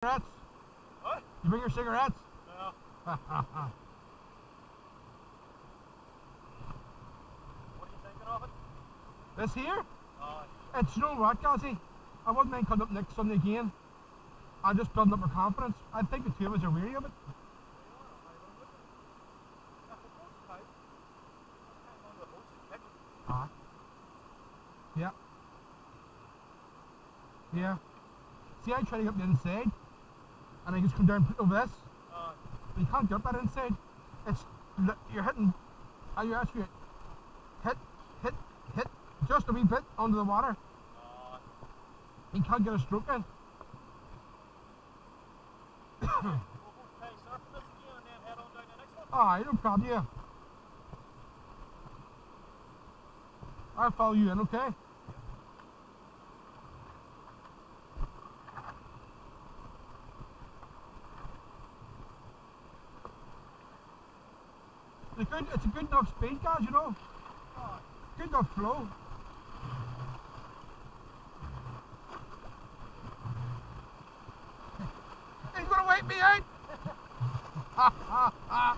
Cigarettes? What? You bring your cigarettes? No. What are you thinking of it? This here? Uh, It's, you know what, Gazzy? I wouldn't mind coming up next Sunday again. I'm just building up my confidence. I think the two of us are weary of it. Ah. Yeah. Yeah. See, I try to get up the inside, and I just come down and put over this. But you can't get up that inside. It's, you're hitting, and you actually hit, hit, just a wee bit under the water. You can't get a stroke in. Aye, no problem, yeah. I'll follow you in, okay? It's a good enough speed, guys, you know. Good enough flow. He's gonna wake me out! Ha ha ha!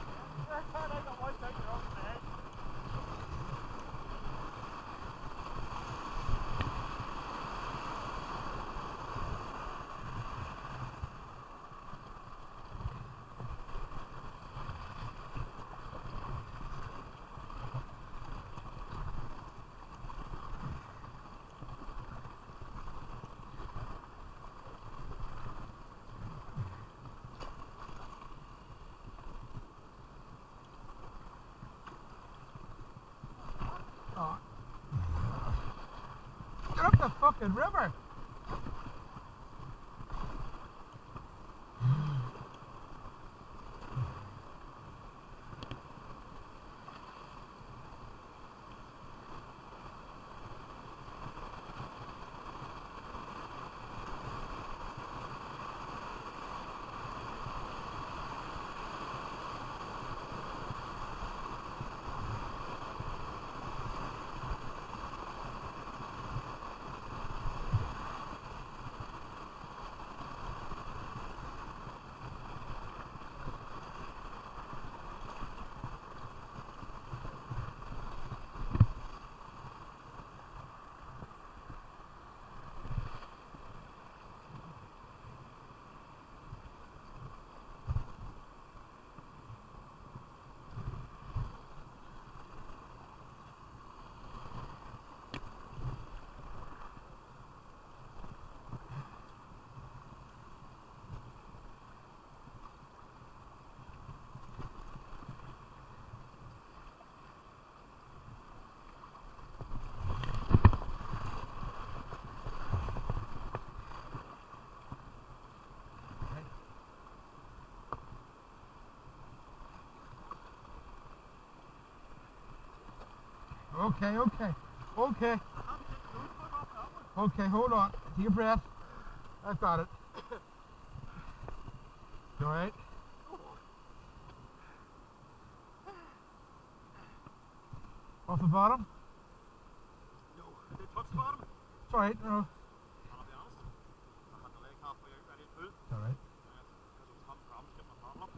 Get up the fucking river! Okay, okay, okay. Okay, hold on. Take a breath. I've got it. You alright? Off the bottom? No, did it touch the bottom? It's alright, no. I'll be honest. I had the leg halfway out ready to pull. It's alright. Because I was having problems getting my throttle up.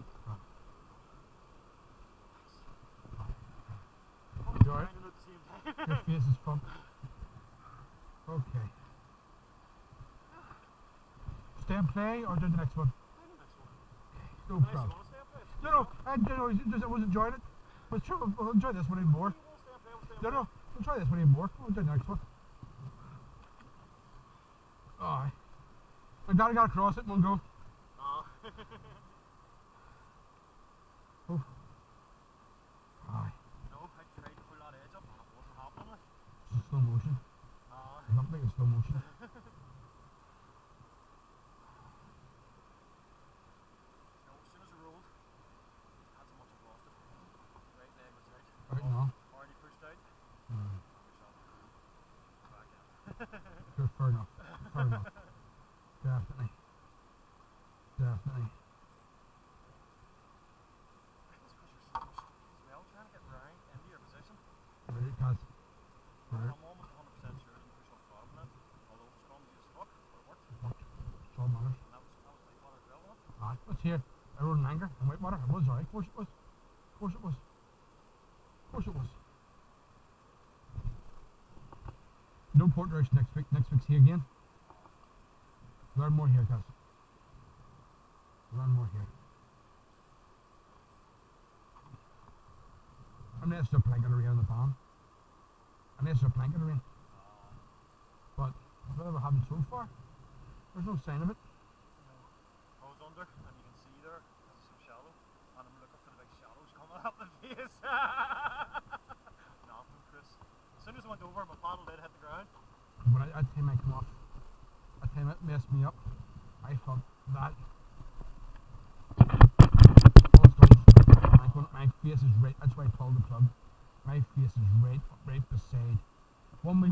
You alright? At the same time. Your face is pumped. Okay. Stay and play or do the next one? No problem. No, I was enjoying it. But sure, we'll enjoy this one even more. No, we'll try this one even more. We'll do the next one. Aye. I gotta cross it in one go. Oh. Aye. No, I tried to pull that edge up and it wasn't happening. It's in slow motion. Nothing in slow motion. As soon as I rolled, had so much I've lost it. Right leg was out. Right now. Already pushed out. Back in. Good, fair enough. Fair enough. Definitely. Definitely. It's because you're so stupid as well, trying to get round into your position. Right, guys. Right. I'm almost 100% sure I didn't push off the bottom of it, although it was clumsy as fuck, but it worked. It's all matters. And that was like what What's here? I rode an anchor in Whitewater. It was alright. Of course it was. Of course it was. Of course it was. No Portrush next week. Next week's here again. Learn more here, guys. Learn more here. Unless they're blanket around the farm. Unless they're blanket around. But whatever happened so far, there's no sign of it. I was under, and you can see there, it's so shallow, and I'm looking for the big shadows coming up the face. Nothing, Chris. As soon as I went over, my paddle did hit the ground. When that time I come off, that time it messed me up. I thought that. My face is right. That's why I pulled the plug. My face is right beside. One we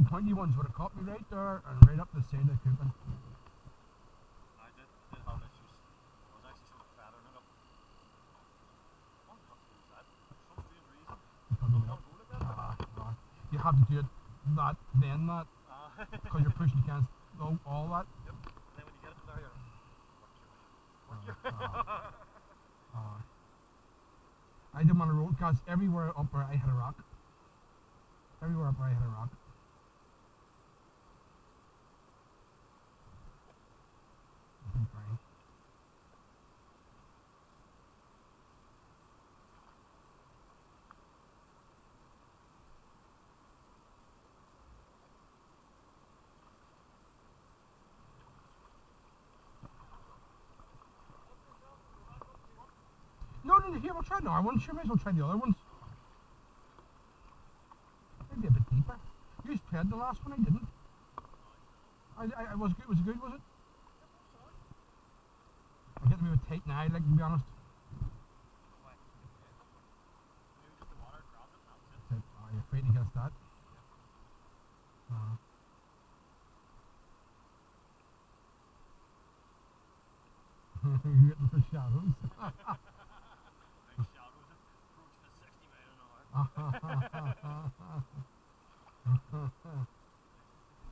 pointy ones would have caught me right there and right up the side of the cooping. I did have issues. I was actually sort of feathering it up. I wonder what to do with that. For some strange reason. You Don't go like that. You have to do it that, then that. Because you're pushing against all that. Yep. And then when you get it in there, you're I didn't want to roll because everywhere up where I hit a rock. Everywhere up where I hit a rock. Fine. No, here, we'll try the other ones. Sure, might as well try the other ones. Maybe a bit deeper. You just played the last one, I didn't. I was good, was it good, was it? I'm getting a bit tight now, like, to be honest. Maybe just the water grabbed it, and that's it. Oh, you're fighting against that? You're getting for shadows. Big shadows approaching at 60 miles an hour.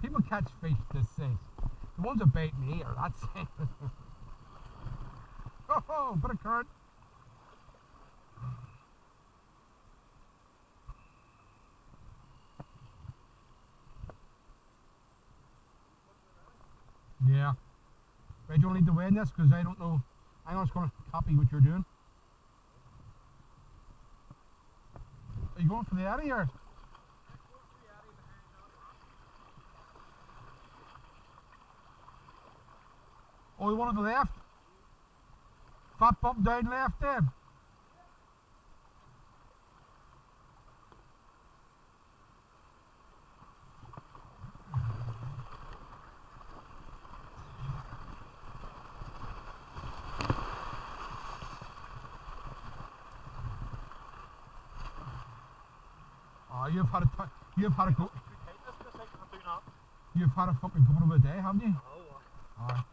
People catch fish this size. The ones that bait me are that size. Oh, bit of current. Yeah. Right, don't lead the way in this because I don't know. I'm just going to copy what you're doing. Are you going for the alley or? Oh, the one on the left? Fat bump down left there. Oh, you've had a you've had a go. You've had a fucking couple of a day, haven't you? Alright.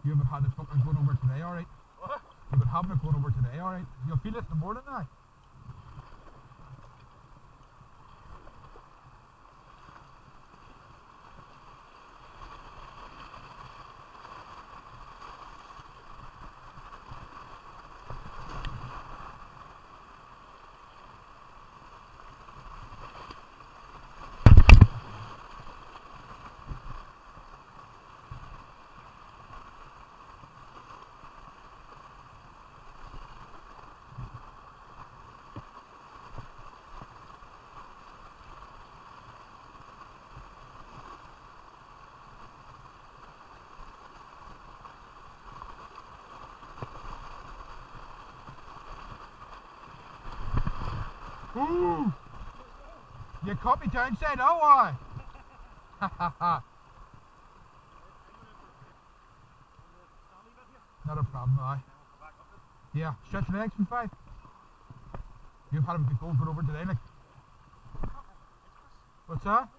You haven't had it fucking going over today, alright? What? You've been having it going over today, alright? You'll feel it in the morning now. Ooh! You caught me downside, oh why? Ha ha ha. Not a problem, aye. Yeah, stretch your legs for 5. You've had a good goal for over today, like. What's that?